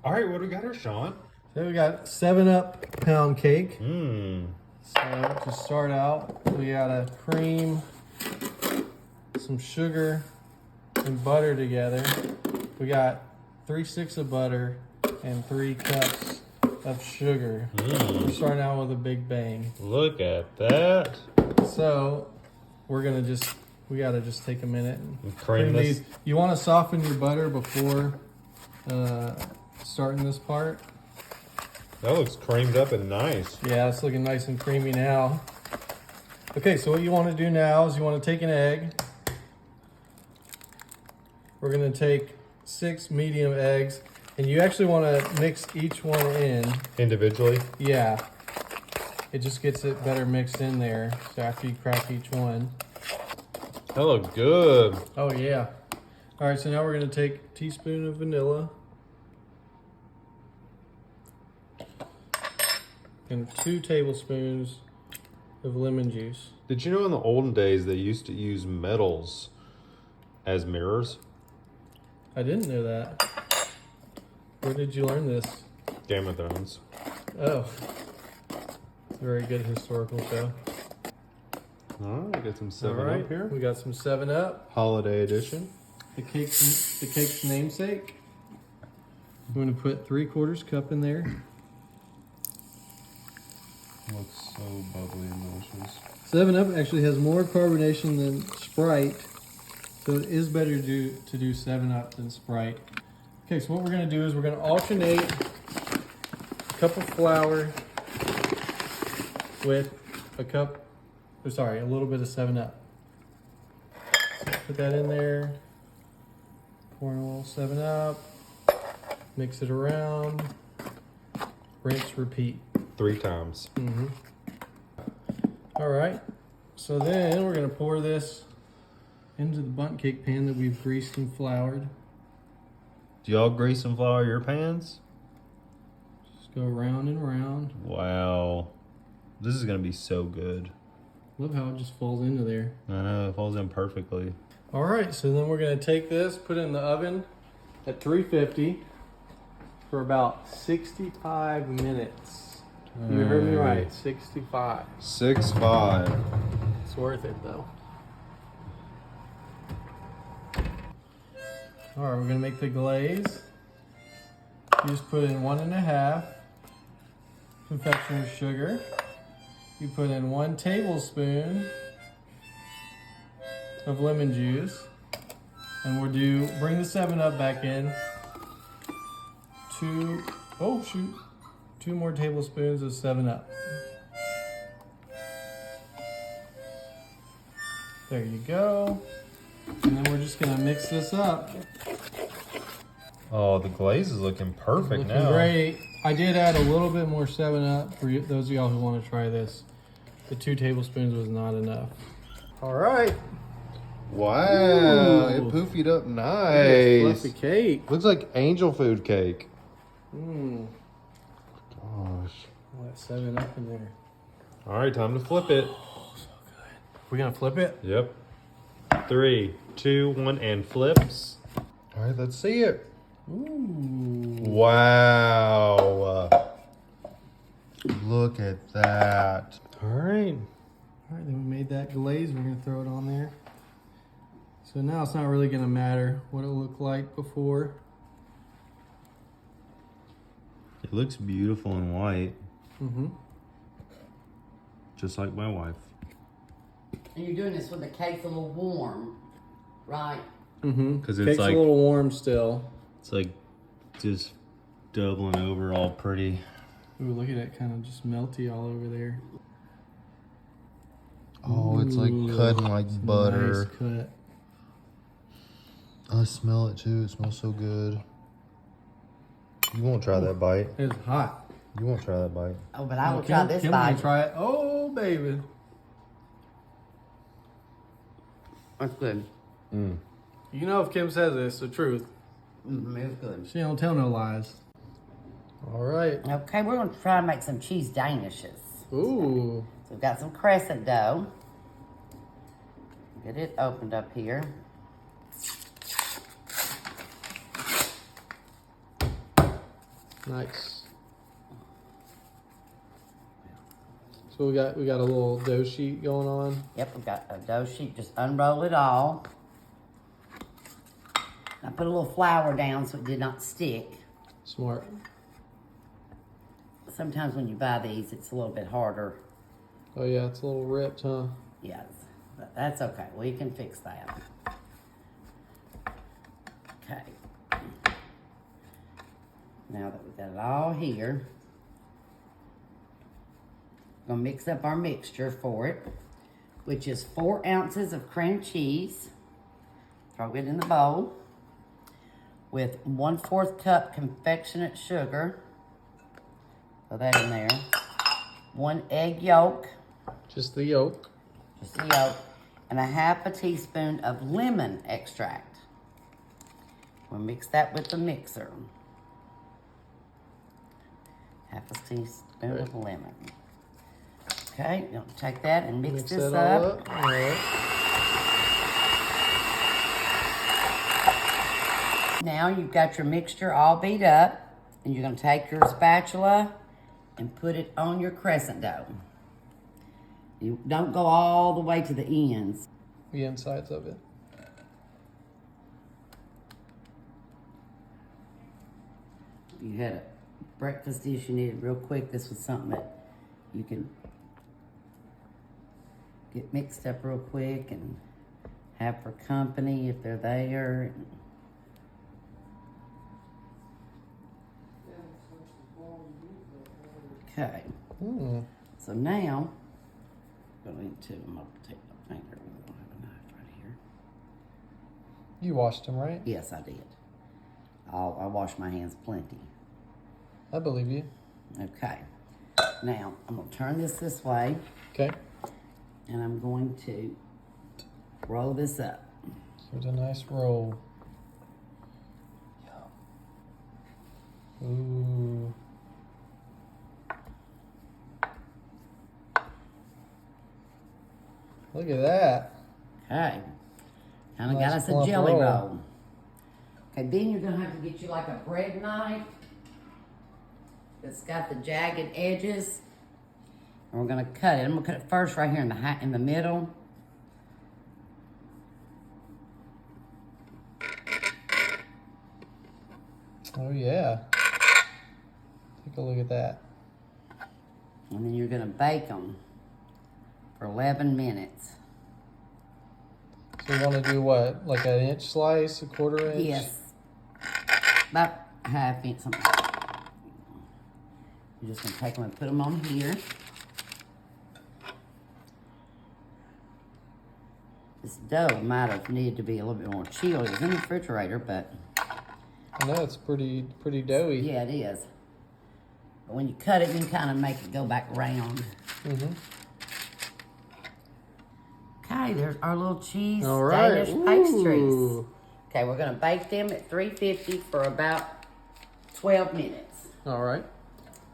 All right, what do we got here, Sean? So we got 7-Up pound cake. Mmm. So to start out, we got a cream, some sugar, and butter together. We got 3 sticks of butter and 3 cups of sugar. We're starting out with a big bang. Look at that. So we gotta just take a minute and Cream this. these. You want to soften your butter before starting this part. That looks creamed up and nice. Yeah, it's looking nice and creamy now. Okay, so what you want to do now is you want to take an egg. We're going to take 6 medium eggs, and you actually want to mix each one in. Individually? Yeah, it just gets it better mixed in there. So after you crack each one. That looks good. Oh yeah. All right, so now we're going to take a teaspoon of vanilla. And 2 tablespoons of lemon juice. Did you know in the olden days they used to use metals as mirrors? I didn't know that. Where did you learn this? Game of Thrones. Oh. Very good historical show. All right, got some 7 All right, Up here. we got some 7-Up. Holiday edition. The cake's namesake. I'm going to put 3/4 cup in there. Looks so bubbly and delicious. 7-Up actually has more carbonation than Sprite, so it is better to do 7-Up than Sprite. Okay, so what we're going to do is we're going to alternate a cup of flour with a little bit of 7-Up. So put that in there, pour in a little 7-Up, mix it around, rinse, repeat. 3 times. All right, so then we're gonna pour this into the bundt cake pan that we've greased and floured. Do y'all grease and flour your pans? Just go round and round. Wow. This is gonna be so good. Love how it just falls into there. I know, it falls in perfectly. All right, so then we're gonna take this, put it in the oven at 350 for about 65 minutes. You heard me right, 65. 6-5. It's worth it though. All right, we're gonna make the glaze. You just put in 1.5 confectioner's sugar. You put in 1 tablespoon of lemon juice. And bring the 7-Up back in. 2 more tablespoons of 7-Up. There you go. And then we're just gonna mix this up. Oh, the glaze is looking perfect Looking now. great. I did add a little bit more 7-Up for those of y'all who want to try this. The 2 tablespoons was not enough. All right. Wow, Ooh. it poofied up Nice. nice. Fluffy cake. Looks like angel food cake. Mmm. Gosh. All that 7-Up in there. All right, time to flip it. We're gonna flip it. Yep. 3, 2, 1, and flips. All right, let's see it. Ooh. Wow. Look at that. All right. All right, then we made that glaze. We're gonna throw it on there. So now it's not really gonna matter what it looked like before. It looks beautiful and white. Mm-hmm. Just like my wife. And you're doing this when the cake's a little warm, right? Mm-hmm. 'Cause it's Cake's like- a little warm still. It's like just doubling over all pretty. Ooh, look at it, kind of just melty all over there. Oh, it's like Ooh, cutting like it's a butter. Nice cut. I smell it too. It smells so good. You won't try that bite. It's hot. You won't try that bite. Oh, but I will Kim- try this Kim bite. can try it. Oh, baby. That's good. Mm. You know if Kim says it's the truth. It's good. She don't tell no lies. All right. Okay, we're going to try to make some cheese danishes. Ooh. So we've got some crescent dough. Get it opened up here. Nice. So we got a little dough sheet going on. Yep, we've got a dough sheet. Just unroll it all. I put a little flour down so it did not stick. Smart. Sometimes when you buy these, it's a little bit harder. Oh yeah, it's a little ripped, huh? Yes, but that's okay. We can fix that. Okay. Now that we've got it all here, we're gonna mix up our mixture for it, which is 4 ounces of cream cheese. Throw it in the bowl with 1/4 cup confectionate sugar. Throw that in there. 1 egg yolk. Just the yolk. Just the yolk. And 1/2 teaspoon of lemon extract. We'll mix that with the mixer. 1/2 teaspoon of lemon. Okay, you're gonna take that and mix this that all up. All right. Now you've got your mixture all beat up, and you're gonna take your spatula and put it on your crescent dough. You don't go all the way to the ends. The insides of it. If you had a breakfast dish you needed real quick, this was something that you can get mixed up real quick and have for company if they're there. Okay, so now, I'm gonna take my finger, we don't have a knife right here. You washed them, right? Yes, I did. I wash my hands plenty. I believe you. Okay, now I'm gonna turn this way, Okay. and I'm going to roll this up. So it's a nice roll. Ooh. Look at that. Okay, kind of Nice got us a plump jelly roll. roll. Okay, then you're gonna have to get you like a bread knife that's got the jagged edges, and we're gonna cut it. I'm gonna cut it first right here in the middle. Oh yeah. Take a look at that. And then you're gonna bake them for 11 minutes. So you want to do what? Like an inch slice, a 1/4 inch? Yes. About 1/2 inch, something. You're just gonna take them and put them on here. This dough might have needed to be a little bit more chilled. It was in the refrigerator, but I know it's pretty doughy. yeah, it is. But when you cut it, you can kind of make it go back around. Mm-hmm. Okay, there's our little cheese All right. Danish pastries. Ooh. Okay, we're gonna bake them at 350 for about 12 minutes. All right.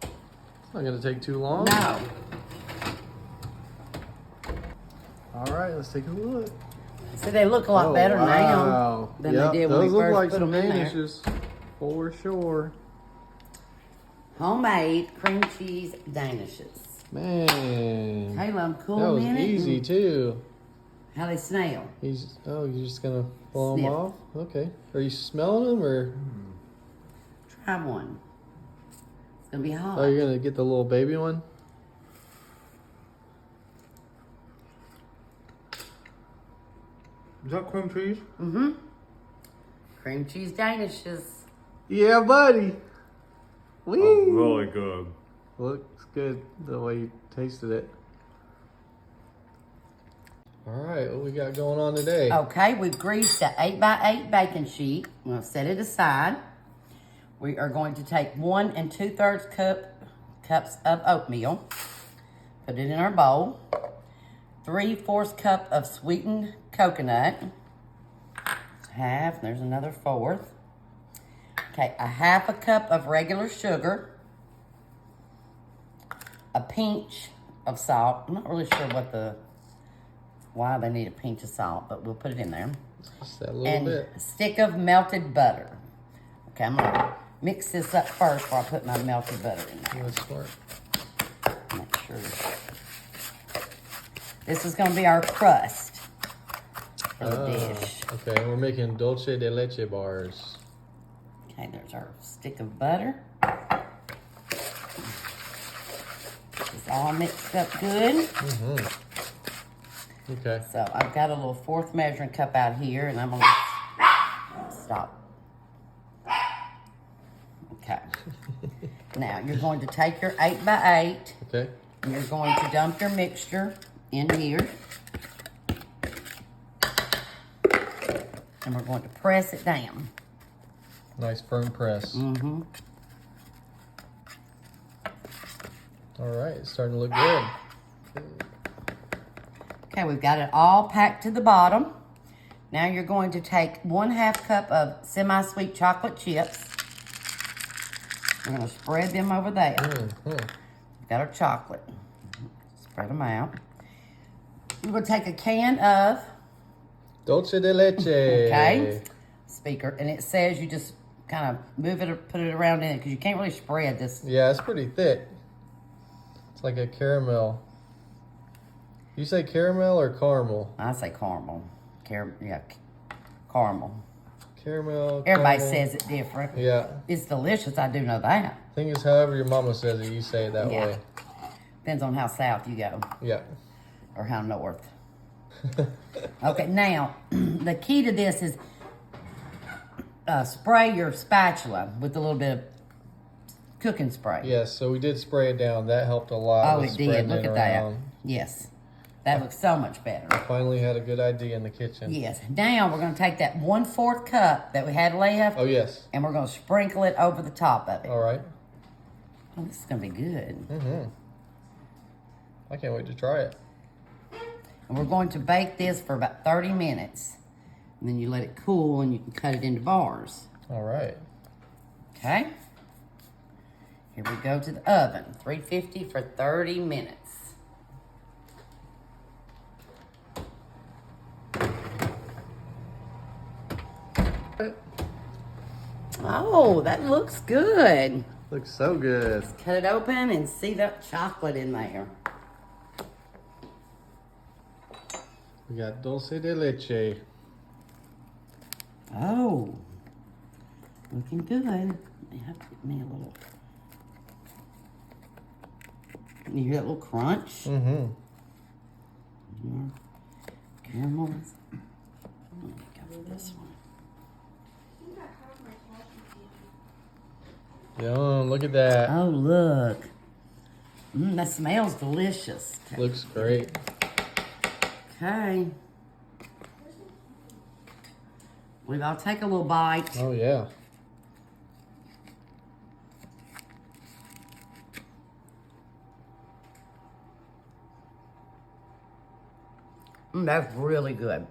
It's not gonna take too long. No. All right, let's take a look. So they look a lot better now wow. than Yep, they did when those we look first like put some them in there. danishes, for sure. Homemade cream cheese danishes. Man, Hey, let them cool that a was minute. easy and too. How they smell. You're just gonna blow Sniff. them off? Okay. Are you smelling them or? Try one. It's gonna be hot. Oh, you're gonna get the little baby one? Is that cream cheese? Mm-hmm. Cream cheese danishes. Yeah, buddy. Wee. Oh, really good. Looks good the way you tasted it. All right, what we got going on today? Okay, we've greased an 8x8 baking sheet. I'm gonna set it aside. We are going to take 1 2/3 cups of oatmeal. Put it in our bowl. 3/4 cup of sweetened coconut. Half, there's another 1/4. Okay, 1/2 cup of regular sugar. A pinch of salt. I'm not really sure why they need a pinch of salt, but we'll put it in there. Just that little And bit. a stick of melted butter. Okay, I'm gonna mix this up first before I put my melted butter in there. That's smart. Make sure. This is going to be our crust for the dish. Okay, we're making dulce de leche bars. Okay, there's our stick of butter. It's all mixed up good. Okay. So I've got a little fourth measuring cup out here, and I'm going to stop. Okay. Now you're going to take your 8x8. Okay. And you're going to dump your mixture in here. And we're going to press it down. Nice firm press. Mm-hmm. All right, it's starting to look good. Okay, we've got it all packed to the bottom. Now you're going to take 1/2 cup of semi-sweet chocolate chips. We're going to spread them over there. We've got our chocolate. Spread them out. We're going to take a can of Dulce de leche. Okay. Speaker. And it says you just kind of move it or put it around in it because you can't really spread this. Yeah, it's pretty thick. It's like a caramel. You say caramel or caramel? I say caramel. Caramel. Caramel. Everybody caramel. says it different. Yeah. It's delicious. I do know that. Thing is, however your mama says it, you say it that Yeah. way. Depends on how south you go Yeah. or how north. Okay, now, the key to this is spray your spatula with a little bit of cooking spray. Yes, so we did spray it down. That helped a lot. Oh, with it did. spreading Look it at that. around. Yes. That looks so much better. Finally had a good idea in the kitchen. Yes. Now we're going to take that 1/4 cup that we had left, Oh, yes. and we're going to sprinkle it over the top of it. All right. Oh, this is going to be good. I can't wait to try it. And we're going to bake this for about 30 minutes. And then you let it cool, and you can cut it into bars. All right. Okay? Here we go to the oven. 350 for 30 minutes. Oh, that looks good. Looks so good. Cut it open and see that chocolate in there. We got dulce de leche. Oh, looking good. You have to give me a little. You hear that little crunch? Mm-hmm. Caramels. Let me go for this one. Yum, look at that. Oh, look. That smells delicious. Looks great. Okay. I'll take a little bite. Oh, yeah. That's really good.